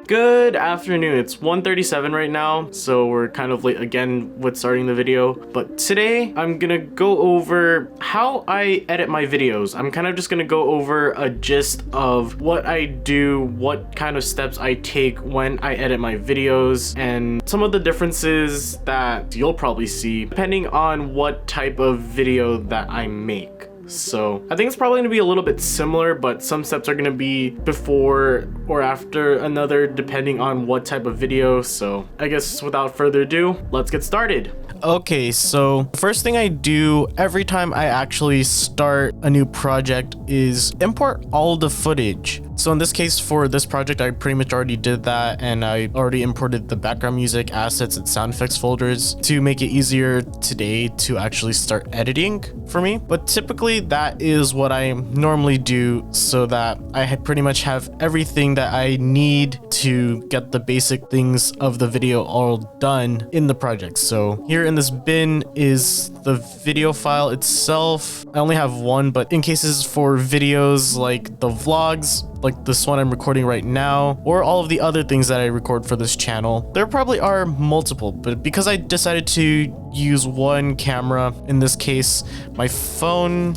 Good afternoon. It's 1:37 right now, so we're kind of late again with starting the video. But today I'm gonna go over how I edit my videos. I'm kind of just gonna go over a gist of what I do, what kind of steps I take when I edit my videos, and some of the differences that you'll probably see depending on what type of video that I make. So I think it's probably going to be a little bit similar, but some steps are going to be before or after another depending on what type of video. So I guess without further ado, let's get started. Okay, so the first thing I do every time I actually start a new project is import all the footage. So in this case, for this project, I pretty much already did that, and I already imported the background music, assets, and sound effects folders to make it easier today to actually start editing for me. But typically that is what I normally do so that I pretty much have everything that I need to get the basic things of the video all done in the project. So here in this bin is the video file itself. I only have one, but in cases for videos like the vlogs, like this one I'm recording right now, or all of the other things that I record for this channel, there probably are multiple, but because I decided to use one camera, in this case my phone,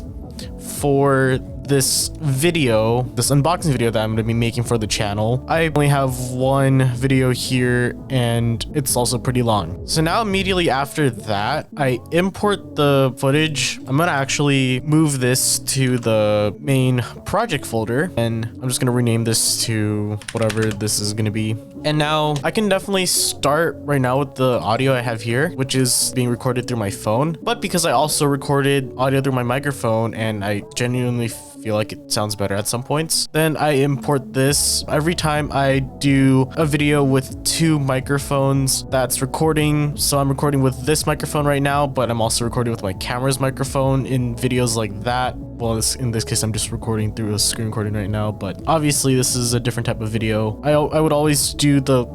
for this video, this unboxing video that I'm going to be making for the channel, I only have one video here and it's also pretty long. So now immediately after that, I import the footage. I'm going to actually move this to the main project folder, and I'm just going to rename this to whatever this is going to be. And now I can definitely start right now with the audio I have here, which is being recorded through my phone. But because I also recorded audio through my microphone and I genuinely feel like it sounds better at some points, then I import this. Every time I do a video with two microphones that's recording, so I'm recording with this microphone right now, but I'm also recording with my camera's microphone in videos like that. Well, in this case, I'm just recording through a screen recording right now, but obviously this is a different type of video. I would always do the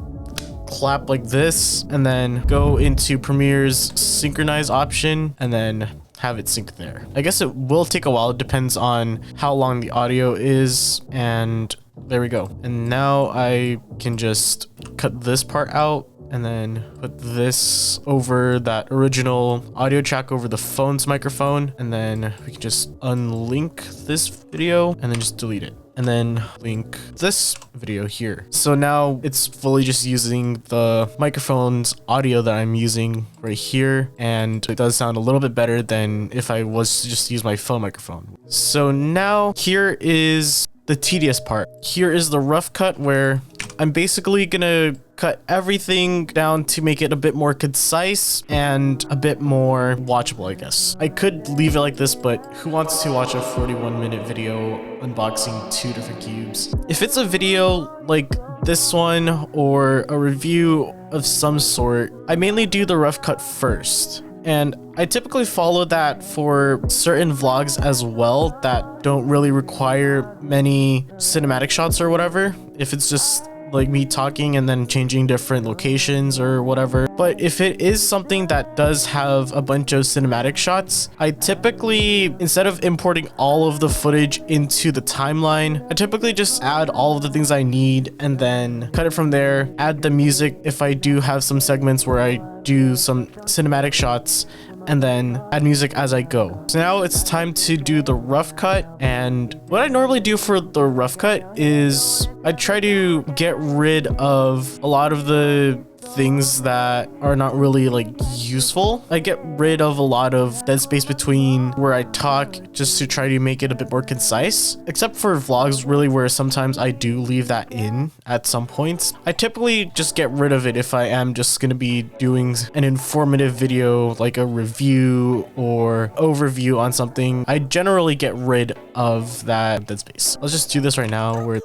clap like this and then go into Premiere's synchronize option and then have it sync there. I guess it will take a while. It depends on how long the audio is, and there we go. And now I can just cut this part out and then put this over that original audio track over the phone's microphone, and then we can just unlink this video and then just delete it, and then link this video here. So now it's fully just using the microphone's audio that I'm using right here, and it does sound a little bit better than if I was to just use my phone microphone. So now here is the tedious part. Here is the rough cut where I'm basically gonna cut everything down to make it a bit more concise and a bit more watchable, I guess. I could leave it like this, but who wants to watch a 41-minute video unboxing two different cubes? If it's a video like this one or a review of some sort, I mainly do the rough cut first. And I typically follow that for certain vlogs as well that don't really require many cinematic shots or whatever. If it's just like me talking and then changing different locations or whatever. But if it is something that does have a bunch of cinematic shots, I typically, instead of importing all of the footage into the timeline, I typically just add all of the things I need and then cut it from there, add the music if I do have some segments where I do some cinematic shots, and then add music as I go. So now it's time to do the rough cut, and what I normally do for the rough cut is I try to get rid of a lot of the things that are not really like useful. I get rid of a lot of dead space between where I talk just to try to make it a bit more concise, except for vlogs really, where sometimes I do leave that in at some points. I typically just get rid of it if I am just going to be doing an informative video like a review or overview on something. I generally get rid of that dead space. Let's just do this right now where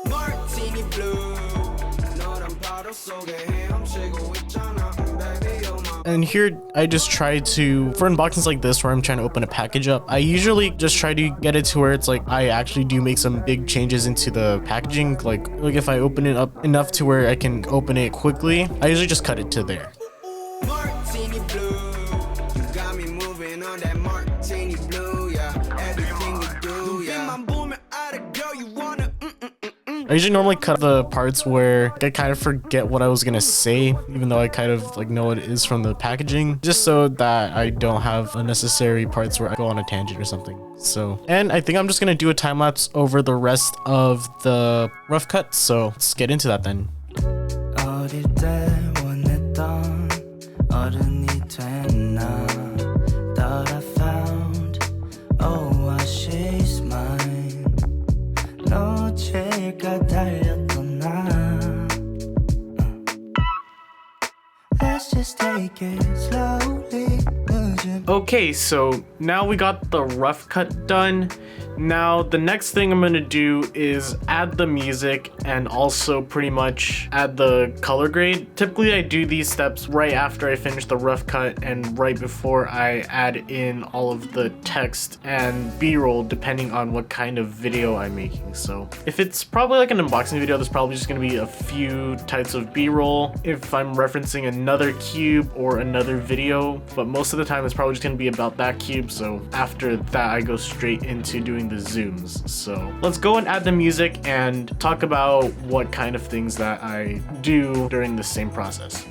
Martini blue. And here I just try to, for unboxings like this where I'm trying to open a package up, I usually just try to get it to where it's like I actually do make some big changes into the packaging. Like if I open it up enough to where I can open it quickly, I usually just cut it to there. Martini blue, you got me moving on that Martini blue, yeah. Everything you do, yeah. You be my booming out of girl, you wanna I usually normally cut the parts where I kind of forget what I was gonna say, even though I kind of like know what it is from the packaging, just so that I don't have unnecessary parts where I go on a tangent or something. So, and I think I'm just gonna do a time lapse over the rest of the rough cut. So let's get into that then. Let's just take it slowly. Okay, so now we got the rough cut done. Now the next thing I'm gonna do is add the music and also pretty much add the color grade. Typically I do these steps right after I finish the rough cut and right before I add in all of the text and b-roll depending on what kind of video I'm making. So if it's probably like an unboxing video, there's probably just gonna be a few types of b-roll if I'm referencing another cube or another video, but most of the time it's probably just gonna be about that cube. So after that I go straight into doing the zooms. So let's go and add the music and talk about what kind of things that I do during the same process.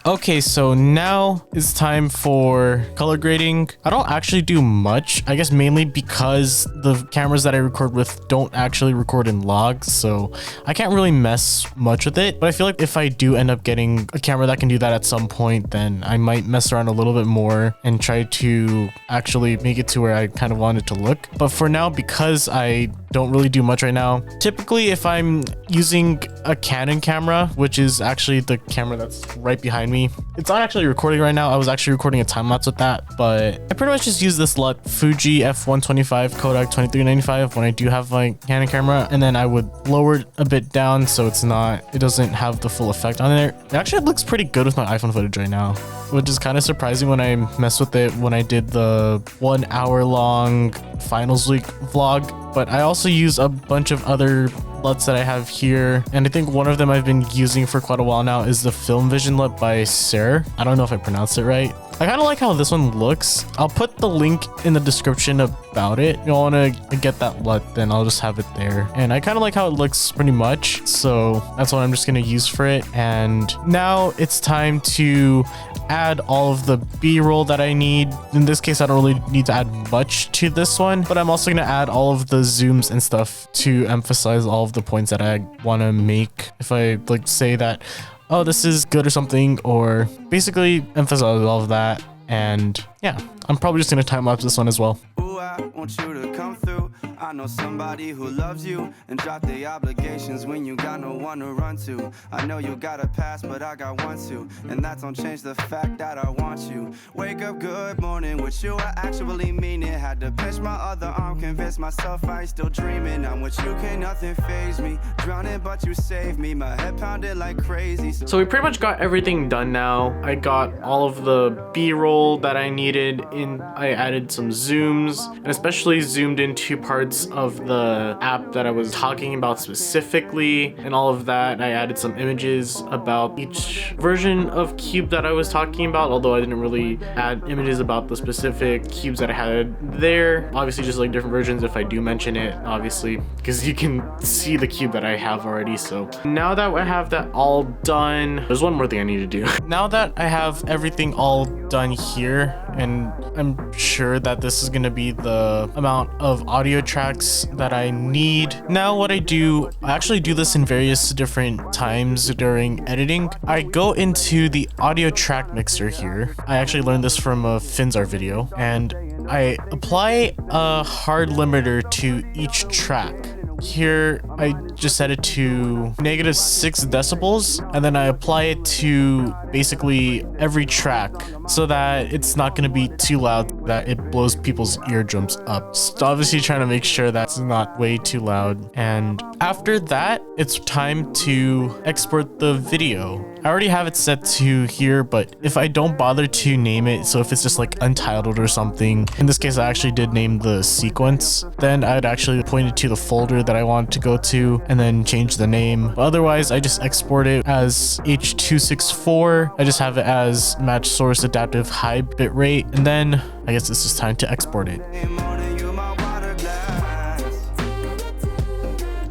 Okay, so now it's time for color grading. I don't actually do much, I guess mainly because the cameras that I record with don't actually record in logs, so I can't really mess much with it. But I feel like if I do end up getting a camera that can do that at some point, then I might mess around a little bit more and try to actually make it to where I kind of want it to look. But for now, because I don't really do much right now, typically if I'm using a Canon camera, which is actually the camera that's right behind me, it's not actually recording right now. I was actually recording a time lapse with that, but I pretty much just use this LUT Fuji f1.25 Kodak 2395 when I do have my Canon camera, and then I would lower it a bit down so it doesn't have the full effect on there. It actually looks pretty good with my iPhone footage right now, which is kind of surprising when I messed with it when I did the 1 hour long finals week vlog. But I also use a bunch of other LUTs that I have here, and I think one of them I've been using for quite a while now is the Film Vision LUT by Sarah. I don't know if I pronounced it right. I kind of like how this one looks. I'll put the link in the description about it. If you want to get that LUT, then I'll just have it there. And I kind of like how it looks pretty much, so that's what I'm just going to use for it. And now it's time to add all of the b-roll that I need. In this case, I don't really need to add much to this one, but I'm also going to add all of the zooms and stuff to emphasize all of the points that I want to make. If I like say that, oh, this is good or something, or basically emphasize all of that. And yeah, I'm probably just gonna time lapse this one as well. Ooh, I want you to come through. I know somebody who loves you and drop the obligations when you got no one to run to. I know you got a past, but I got one too, and that don't change the fact that I want you. Wake up, good morning, with you I actually mean it. Had to pinch my other arm, convince myself I ain't still dreaming. I'm with you, can't nothing faze me. Drowning, but you saved me. My head pounded like crazy. So we pretty much got everything done now. I got all of the b-roll that I needed in. I added some zooms, and especially zoomed into parts of the app that I was talking about specifically and all of that. I added some images about each version of cube that I was talking about, although I didn't really add images about the specific cubes that I had there. Obviously just like different versions if I do mention it, obviously, because you can see the cube that I have already. So now that I have that all done, there's one more thing I need to do. Now that I have everything all done here, and I'm sure that this is going to be the amount of audio tracks that I need. Now what I do, I actually do this in various different times during editing. I go into the audio track mixer here. I actually learned this from a Finzar video, and I apply a hard limiter to each track. Here I just set it to -6 decibels, and then I apply it to basically every track so that it's not going to be too loud that it blows people's eardrums up. So obviously trying to make sure that's not way too loud. And after that, it's time to export the video. I already have it set to here, but if I don't bother to name it, so if it's just like untitled or something, in this case I actually did name the sequence, then I'd actually point it to the folder that I want to go to and then change the name. But otherwise, I just export it as H.264. I just have it as match source adaptive high bitrate, and then I guess it's just time to export it.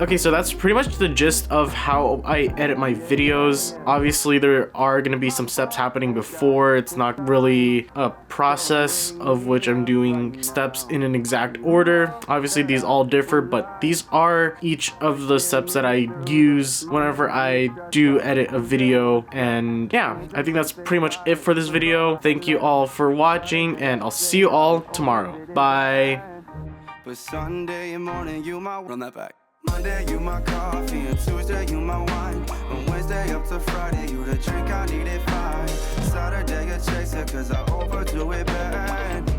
Okay, so that's pretty much the gist of how I edit my videos. Obviously, there are going to be some steps happening before. It's not really a process of which I'm doing steps in an exact order. Obviously, these all differ, but these are each of the steps that I use whenever I do edit a video. And yeah, I think that's pretty much it for this video. Thank you all for watching, and I'll see you all tomorrow. Bye. But Sunday morning, you might run that back. Monday, you my coffee, and Tuesday, you my wine. And Wednesday up to Friday, you the drink I needed 5. Saturday, a chaser, cause I overdo it bad.